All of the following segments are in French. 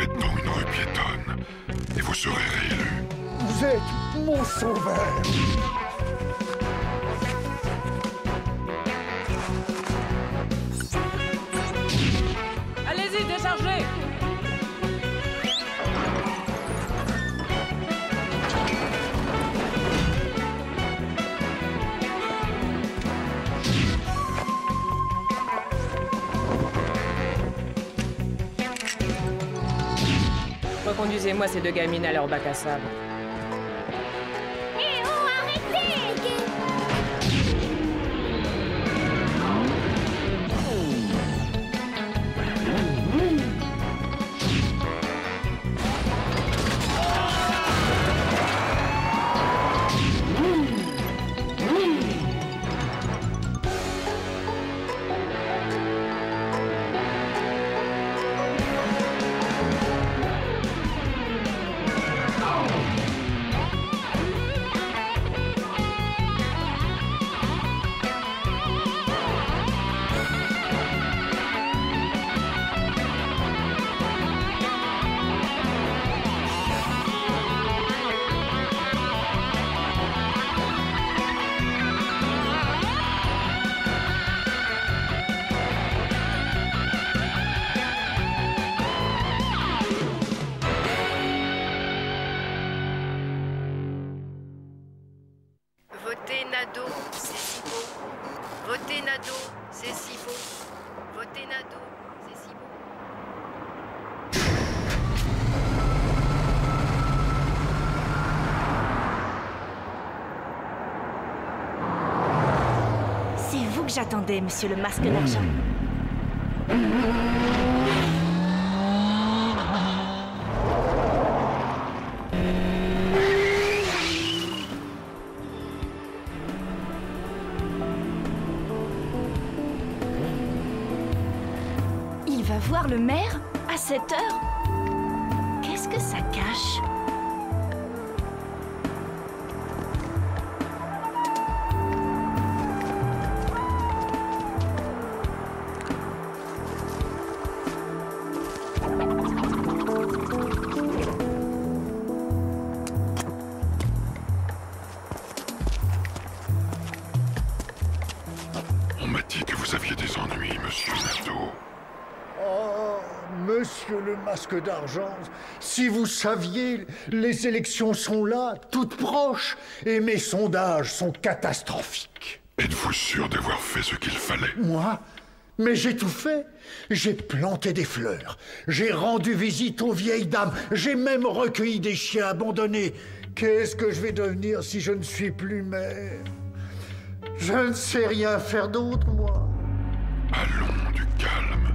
faites dans une rue piétonne et vous serez réélu. Vous êtes mon sauveur. Allez-y, déchargez! Reconduisez-moi ces deux gamines à leur bac à sable. Eh oh, arrêtez! Votez Nadeau, c'est si beau. Votez Nadeau, c'est si beau. Votez Nadeau, c'est si beau. C'est vous que j'attendais, monsieur le masque d'argent. Il va voir le maire à cette heure? Qu'est-ce que ça cache? On m'a dit que vous aviez des ennuis, monsieur Nadeau. Oh, monsieur le masque d'argent, si vous saviez, les élections sont là, toutes proches, et mes sondages sont catastrophiques. Êtes-vous sûr d'avoir fait ce qu'il fallait? Moi? Mais j'ai tout fait. J'ai planté des fleurs, j'ai rendu visite aux vieilles dames, j'ai même recueilli des chiens abandonnés. Qu'est-ce que je vais devenir si je ne suis plus maire? Je ne sais rien faire d'autre, moi. Allons, du calme.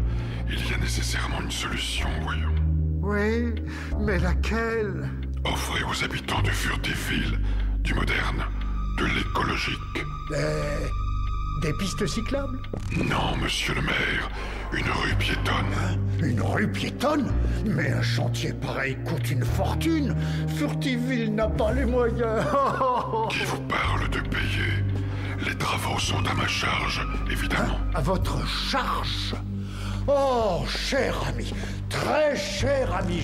Il y a nécessairement une solution, voyons. Oui, mais laquelle? Offrez aux habitants de Furtiville du moderne, de l'écologique. Des pistes cyclables? Non, monsieur le maire, une rue piétonne. Une rue piétonne? Mais un chantier pareil coûte une fortune. Furtiville n'a pas les moyens. Qui vous parle de payer? Les travaux sont à ma charge, évidemment. À votre charge? Oh, cher ami, très cher ami,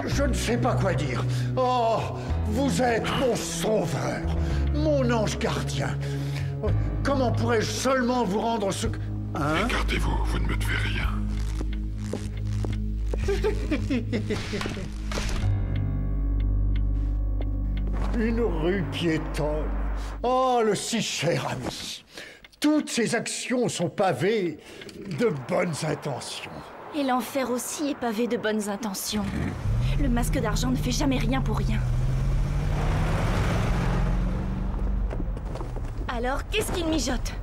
je ne sais pas quoi dire. Oh, vous êtes mon sauveur, mon ange gardien. Comment pourrais-je seulement vous rendre ce que... Hein? Écartez-vous, vous ne me devez rien. Une rue piétonne. Oh, le si cher ami. Toutes ces actions sont pavées de bonnes intentions. Et l'enfer aussi est pavé de bonnes intentions. Le masque d'argent ne fait jamais rien pour rien. Alors, qu'est-ce qu'il mijote?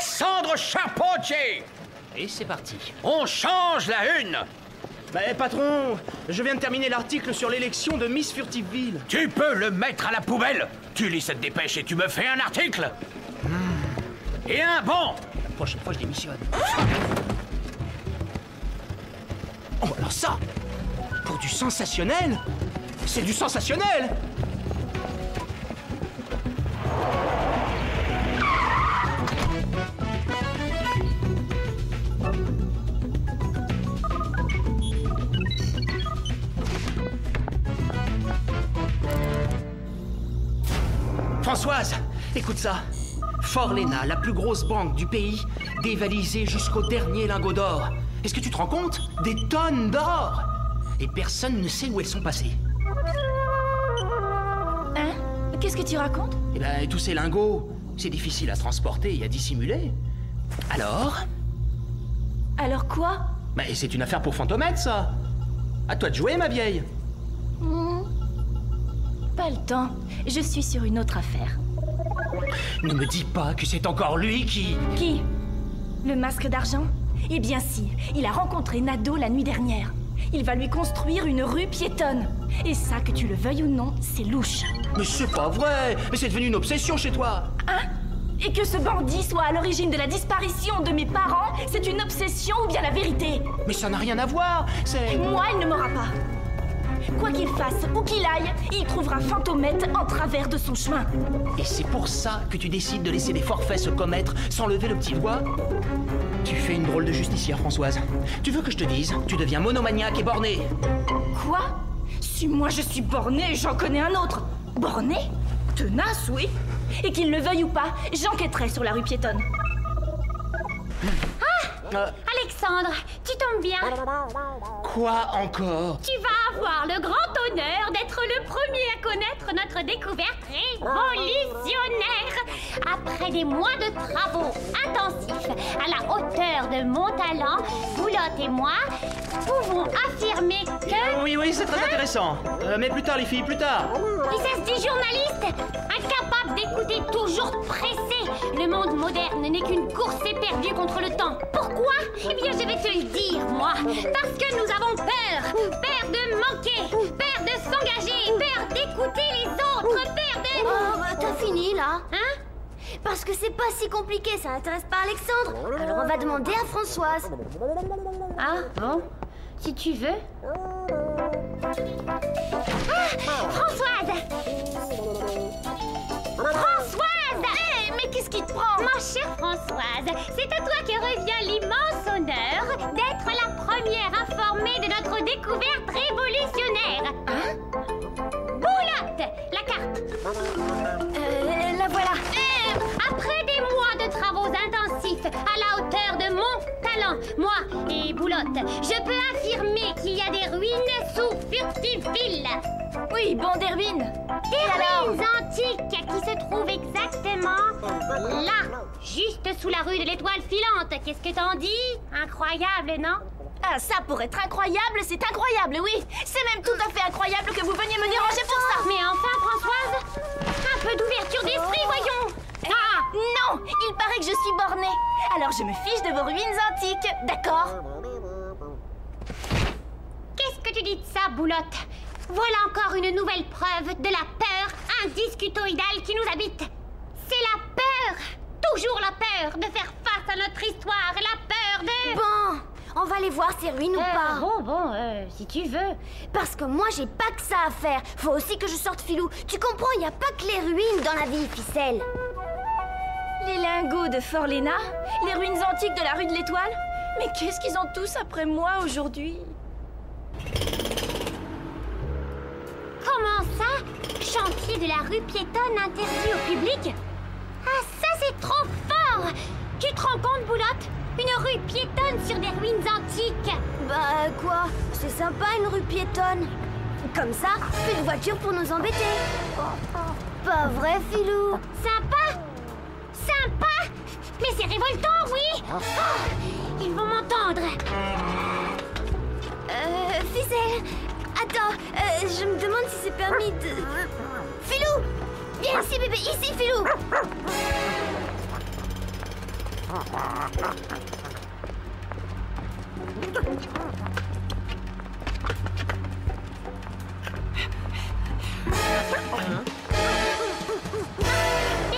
Alexandre Charpentier. Et c'est parti. On change la une. Mais patron, je viens de terminer l'article sur l'élection de Miss Furtiveville. Tu peux le mettre à la poubelle. Tu lis cette dépêche et tu me fais un article. Et un bon. La prochaine fois, je démissionne. Oh, alors ça, pour du sensationnel, c'est du sensationnel. Françoise, écoute ça. Forlena, la plus grosse banque du pays, dévalisée jusqu'au dernier lingot d'or. Est-ce que tu te rends compte? Des tonnes d'or! Et personne ne sait où elles sont passées. Hein? Qu'est-ce que tu racontes? Eh ben, tous ces lingots, c'est difficile à transporter et à dissimuler. Alors? Alors quoi? Ben, c'est une affaire pour Fantomètre, ça. À toi de jouer, ma vieille. Pas le temps. Je suis sur une autre affaire. Ne me dis pas que c'est encore lui qui... Qui? Le masque d'argent? Eh bien si, il a rencontré Nadeau la nuit dernière. Il va lui construire une rue piétonne. Et ça, que tu le veuilles ou non, c'est louche. Mais c'est pas vrai. Mais c'est devenu une obsession chez toi. Hein? Et que ce bandit soit à l'origine de la disparition de mes parents, c'est une obsession ou bien la vérité? Mais ça n'a rien à voir, c'est... Moi, il ne m'aura pas. Quoi qu'il fasse, où qu'il aille, il trouvera Fantomètre en travers de son chemin. Et c'est pour ça que tu décides de laisser des forfaits se commettre sans lever le petit doigt? Tu fais une drôle de justicière, Françoise. Tu veux que je te dise? Tu deviens monomaniaque et borné. Quoi? Si moi je suis borné, j'en connais un autre. Borné? Tenace, oui. Et qu'il le veuille ou pas, j'enquêterai sur la rue piétonne. Alexandre, tu tombes bien. Quoi encore? Tu vas avoir le grand honneur d'être le premier à connaître notre découverte révolutionnaire. Après des mois de travaux intensifs à la hauteur de mon talent, Boulotte et moi pouvons affirmer que... Oui, c'est très intéressant. Mais plus tard, les filles, plus tard. Et ça se dit journaliste, incapable d'écouter, toujours pressé. Le monde moderne n'est qu'une course éperdue contre le temps. Pourquoi? Eh bien, je vais te le dire, moi. Parce que nous avons peur. Peur de manquer, peur de s'engager, peur d'écouter les autres, peur de... Oh, bah t'as fini, là. Hein? Parce que c'est pas si compliqué, ça n'intéresse pas Alexandre. Alors on va demander à Françoise. Ah, bon. Si tu veux. Ah, Françoise! Françoise! Mais qu'est-ce qui te prend? Ma chère Françoise, c'est à toi que revient l'immense honneur d'être la première informée de notre découverte révolutionnaire. Hein? Boulotte, la carte. La voilà. Après des mois de travaux intensifs à la hauteur de mon talent, moi et Boulotte, je peux affirmer qu'il y a des ruines sous Furtiveville. Oui, bon, des ruines. Des ruines antiques qui se trouvent exactement là, juste sous la rue de l'Étoile filante. Qu'est-ce que t'en dis? Incroyable, non? Ah, ça, pour être incroyable, c'est incroyable, oui. C'est même tout à fait incroyable que vous veniez me déranger pour ça. Mais enfin, Françoise, un peu d'ouverture d'esprit, voyons. Ah, non, il paraît que je suis bornée. Alors je me fiche de vos ruines antiques, d'accord? Qu'est-ce que tu dis de ça, Boulotte? Voilà encore une nouvelle preuve de la peur indiscutoïdale qui nous habite. C'est la peur, toujours la peur de faire face à notre histoire, la peur de... Bon, on va aller voir ces ruines ou pas. Bon, si tu veux. Parce que moi, j'ai pas que ça à faire. Faut aussi que je sorte Filou. Tu comprends, il y a pas que les ruines dans la ville, Ficelle. Les lingots de Forlena, les ruines antiques de la rue de l'Étoile. Mais qu'est-ce qu'ils ont tous après moi aujourd'hui? Comment ça? Chantier de la rue piétonne interdit au public? Ah, ça c'est trop fort! Tu te rends compte, Boulotte? Une rue piétonne sur des ruines antiques! Bah quoi? C'est sympa une rue piétonne. Comme ça, plus de voitures pour nous embêter. Pas vrai, Filou? Sympa? Sympa? Mais c'est révoltant, oui! Oh, ils vont m'entendre! Ficelle, attends, je me demande si c'est permis de... Filou! Viens ici, bébé, ici, Filou! Et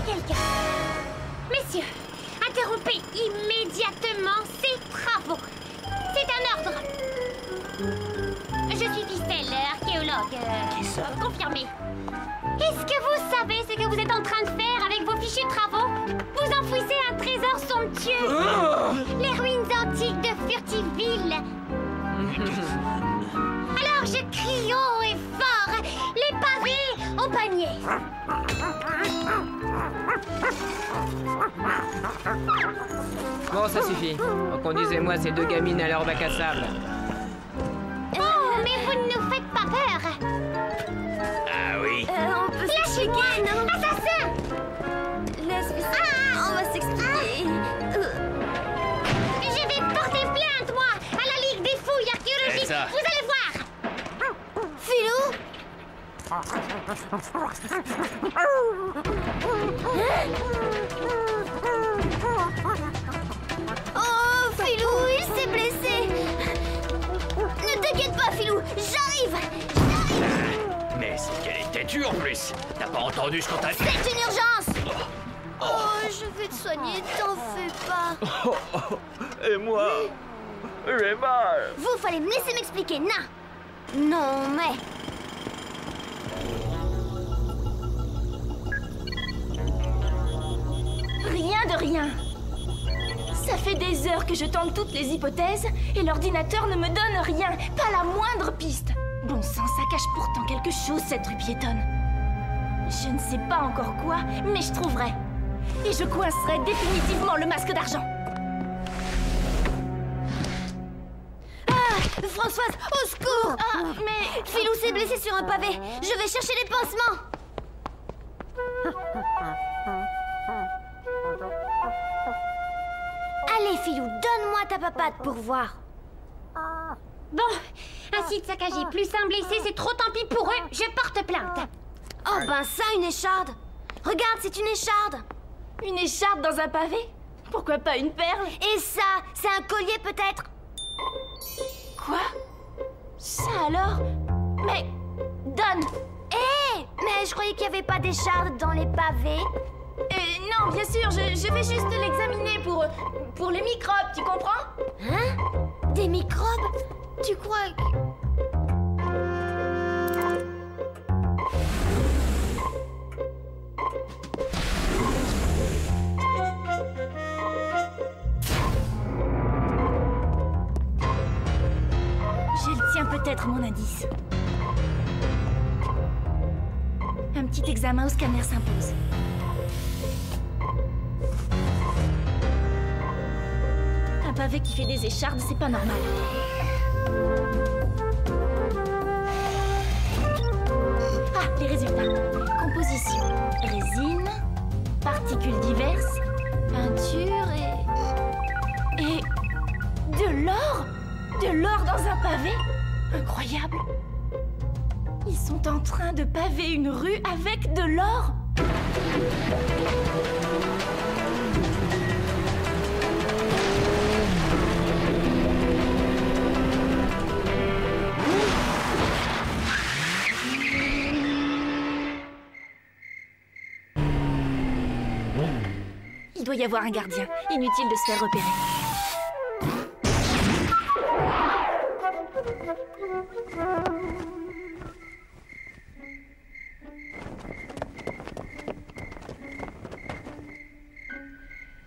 quelqu'un. Messieurs, interrompez immédiatement ces travaux. C'est un ordre. Je suis Ficelle, archéologue. Qui ça? Confirmé. Est-ce que vous savez ce que vous êtes en train de faire avec vos fichus travaux? Vous enfouissez un trésor somptueux. Les ruines antiques de Furtiville. Alors je crie haut et fort, les pavés au panier. Bon, ça suffit. Reconduisez-moi ces deux gamines à leur bac à sable. Oh, mais vous ne nous faites pas peur. Ah oui. On peut s'expliquer, non? Assassin! Laisse-moi. On va s'expliquer. Je vais porter plainte, moi, à la Ligue des fouilles archéologiques. ça. Vous allez voir. Philou? Oh, Philou, il s'est blessé. Ne t'inquiète pas, Philou, j'arrive. Mais c'est qu'elle est têtue en plus. T'as pas entendu ce qu'on t'a dit? C'est une urgence. Oh, je vais te soigner, t'en fais pas. Et moi? J'ai mal. Vous, fallait me laisser m'expliquer, na. Non, mais... Rien de rien. Ça fait des heures que je tente toutes les hypothèses et l'ordinateur ne me donne rien, pas la moindre piste. Bon sang, ça cache pourtant quelque chose, cette rue piétonne. Je ne sais pas encore quoi, mais je trouverai. Et je coincerai définitivement le masque d'argent. Ah, Françoise, au secours. Ah, mais... Philou s'est blessé sur un pavé. Je vais chercher les pansements. Allez, Philou, donne-moi ta papate pour voir. Bon, un site saccagé plus un blessé, c'est trop, tant pis pour eux, je porte plainte. Oh ben ça, une écharde. Regarde, c'est une écharde. Une écharpe dans un pavé? Pourquoi pas une perle? Et ça, c'est un collier peut-être? Quoi? Ça alors? Mais... Donne! Hé, mais je croyais qu'il n'y avait pas d'écharde dans les pavés. Non, bien sûr, je vais juste l'examiner pour les microbes, tu comprends? Hein? Des microbes? Tu crois que... Je le tiens peut-être, mon indice. Un petit examen au scanner s'impose. Un pavé qui fait des échardes, c'est pas normal. Ah, les résultats. Composition. Résine, particules diverses, peinture et de l'or? De l'or dans un pavé? Incroyable. Ils sont en train de paver une rue avec de l'or? Il doit y avoir un gardien. Inutile de se faire repérer.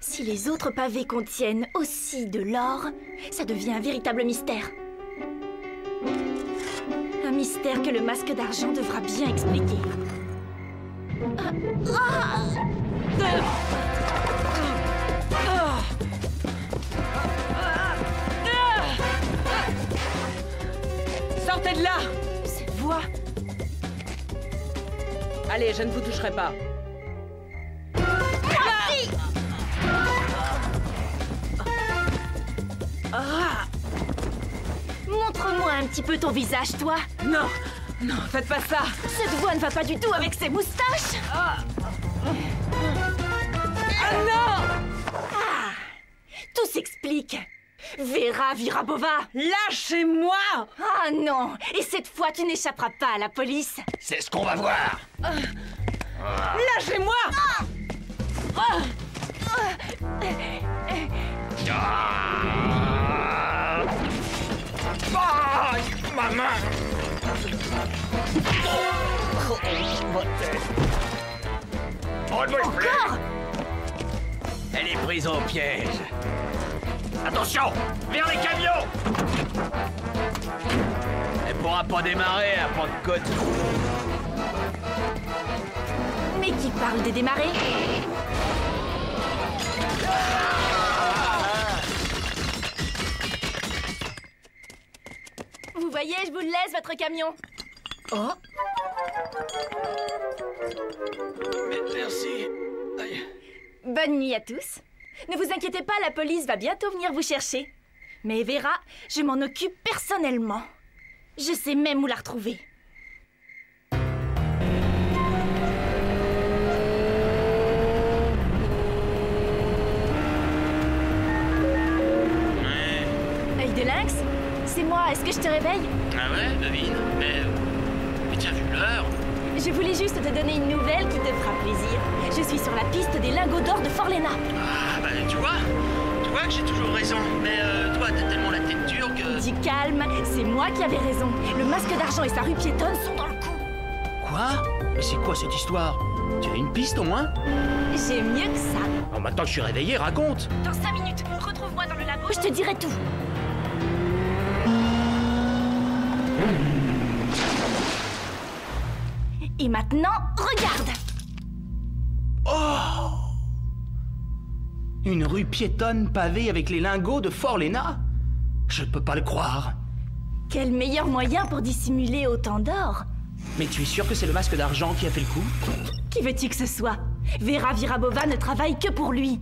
Si les autres pavés contiennent aussi de l'or, ça devient un véritable mystère. Un mystère que le masque d'argent devra bien expliquer. Sortez de là! Cette voix... Allez, je ne vous toucherai pas. Montre-moi un petit peu ton visage, toi. Non! Non, faites pas ça! Cette voix ne va pas du tout avec ses moustaches. Ah non! tout s'explique. Vera Virabova, lâchez-moi! Ah non! Et cette fois, tu n'échapperas pas à la police. C'est ce qu'on va voir. Lâchez-moi! Ma main. Encore! Elle est prise au piège. Attention, vers les camions. Elle pourra pas démarrer à Pentecôte. Mais qui parle de démarrer? Vous voyez, je vous le laisse, votre camion. Oh! Merci. Aïe. Bonne nuit à tous. Ne vous inquiétez pas, la police va bientôt venir vous chercher. Mais Vera, je m'en occupe personnellement. Je sais même où la retrouver. Œil de lynx? C'est moi, est-ce que je te réveille? Ah ouais, devine. Mais tu as vu l'heure? Je voulais juste te donner une nouvelle qui te fera plaisir. Je suis sur la piste des lingots d'or de Forlena. Ah, bah tu vois que j'ai toujours raison. Mais toi, t'as tellement la tête dure que... Dis calme, c'est moi qui avais raison. Le masque d'argent et sa rue piétonne sont dans le coup. Quoi? Mais c'est quoi cette histoire? Tu as une piste au moins? J'ai mieux que ça. Oh, maintenant que je suis réveillé, raconte. Dans 5 minutes, retrouve-moi dans le labo, je te dirai tout. Et maintenant, regarde! Oh! Une rue piétonne pavée avec les lingots de Forlena? Je peux pas le croire. Quel meilleur moyen pour dissimuler autant d'or? Mais tu es sûr que c'est le masque d'argent qui a fait le coup? Qui veux-tu que ce soit? Vera Virabova ne travaille que pour lui.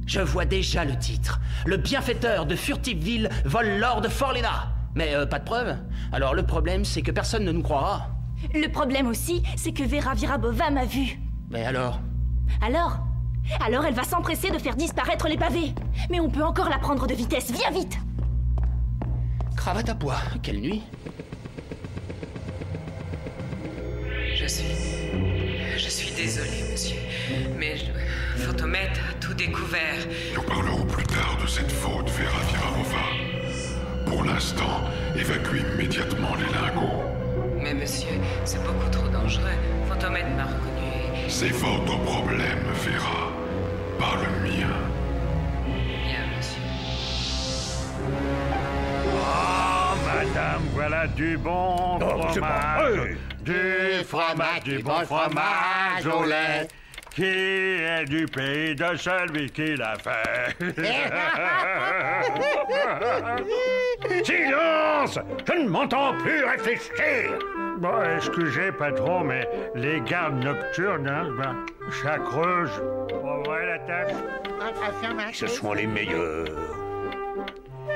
Je vois déjà le titre. Le bienfaiteur de Furtiveville vole l'or de Forlena. Mais pas de preuve. Alors le problème, c'est que personne ne nous croira. Le problème aussi, c'est que Vera Virabova m'a vu. Mais alors? Alors elle va s'empresser de faire disparaître les pavés. Mais on peut encore la prendre de vitesse, viens vite! Cravate à pois, quelle nuit? Je suis désolé, monsieur. Mais Fantomètre a tout découvert. Nous parlerons plus tard de cette faute, Vera Virabova. Pour l'instant, évacuez immédiatement les lingots. Mais monsieur, c'est beaucoup trop dangereux. Fantomètre m'a reconnu. C'est votre problème, Vera. Pas le mien. Bien, monsieur. Oh, madame, voilà du bon fromage. Du bon fromage au lait. Qui est du pays de celui qui l'a fait. Silence! Je ne m'entends plus réfléchir. Bon, excusez, patron, mais les gardes nocturnes, ça creuse. On voit la tâche. Ce sont les meilleurs.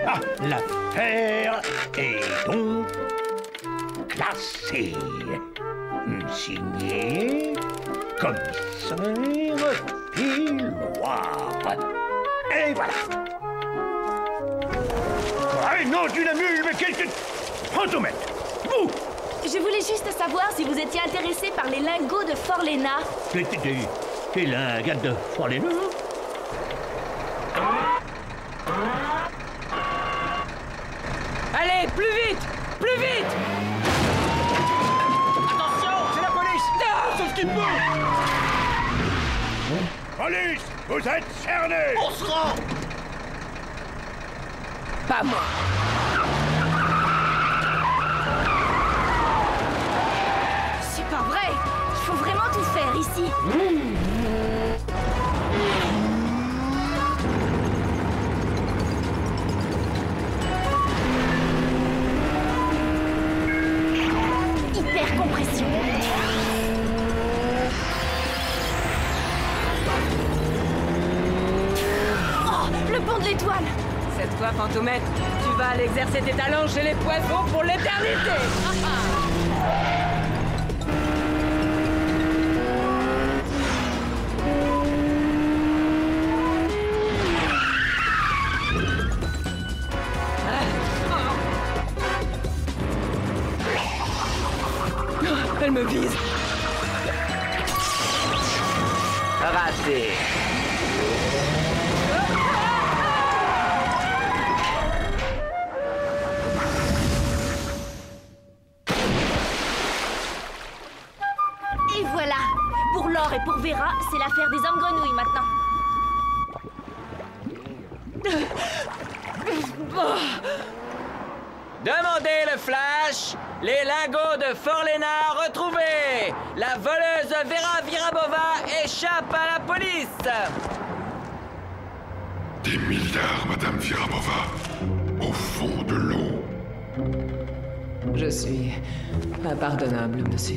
Ah, l'affaire est donc classée. Signé commissaire Filoire. Et voilà. Ah, non, tu l'as mais quel... Fantomètre, vous! Je voulais juste savoir si vous étiez intéressé par les lingots de Forlena. T'es la gade de Forlena? Allez, plus vite! Plus vite! Attention, c'est la police! Sauf qu'il peut! Police, vous êtes cernés! On se rend! Pas moi! C'est pas vrai! Il faut vraiment tout faire ici! Hyper-compression! Oh! Le pont de l'étoile! Cette fois, Fantomètre, tu vas aller exercer tes talents chez les poissons pour l'éternité! me vise. Raté. Et voilà. Pour Laure et pour Vera, c'est l'affaire des hommes grenouilles maintenant. Demandez le flash. Les lingots de Forlena retrouvés. La voleuse Vera Virabova échappe à la police. Des milliards, Madame Virabova, au fond de l'eau. Je suis impardonnable, monsieur.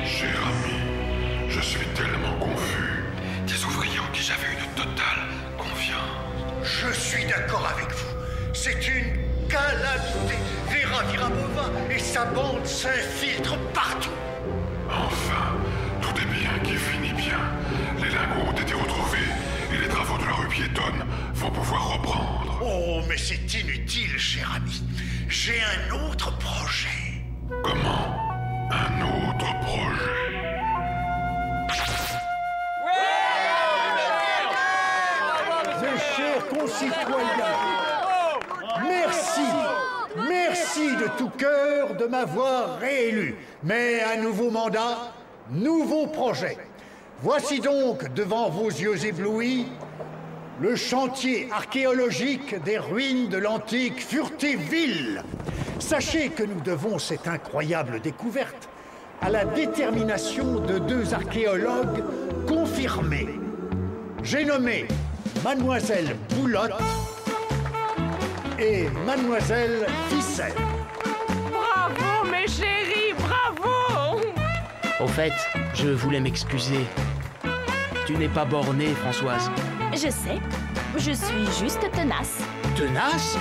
Cher ami, je suis tellement confus. Des ouvriers en qui j'avais une totale confiance. Je suis d'accord avec vous. C'est une calamité. Vera Virabova et sa bande s'infiltrent partout. Enfin, tout est bien qui finit bien. Les lingots ont été retrouvés et les travaux de la rue piétonne vont pouvoir reprendre. Oh, mais c'est inutile, cher ami. J'ai un autre projet. Comment? Un autre projet? Mes chers concitoyens, merci de tout cœur de m'avoir réélu. Mais un nouveau mandat, nouveau projet. Voici donc devant vos yeux éblouis le chantier archéologique des ruines de l'antique Furtiville. Sachez que nous devons cette incroyable découverte à la détermination de deux archéologues confirmés. J'ai nommé Mademoiselle Boulotte et Mademoiselle Ficelle. Bravo, mes chéris, bravo! Au fait, je voulais m'excuser. Tu n'es pas bornée, Françoise. Je sais. Je suis juste tenace. Tenace?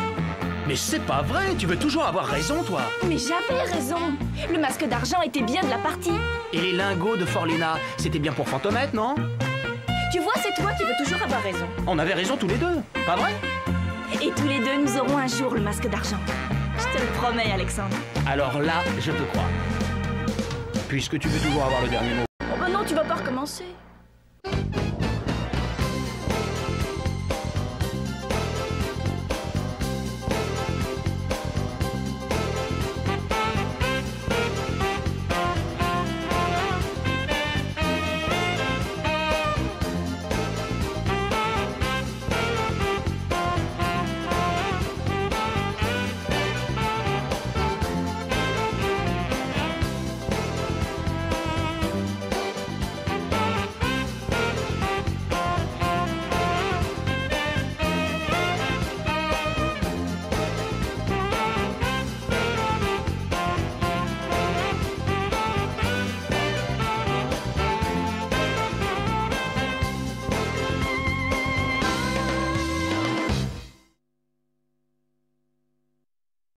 Mais c'est pas vrai, tu veux toujours avoir raison, toi. Mais j'avais raison. Le masque d'argent était bien de la partie. Et les lingots de Forlena, c'était bien pour Fantomette, non? Tu vois, c'est toi qui veux toujours avoir raison. On avait raison tous les deux, pas vrai? Et tous les deux, nous aurons un jour le masque d'argent. Je te le promets, Alexandre. Alors là, je te crois. Puisque tu veux toujours avoir le dernier mot. Oh bah non, tu vas pas recommencer.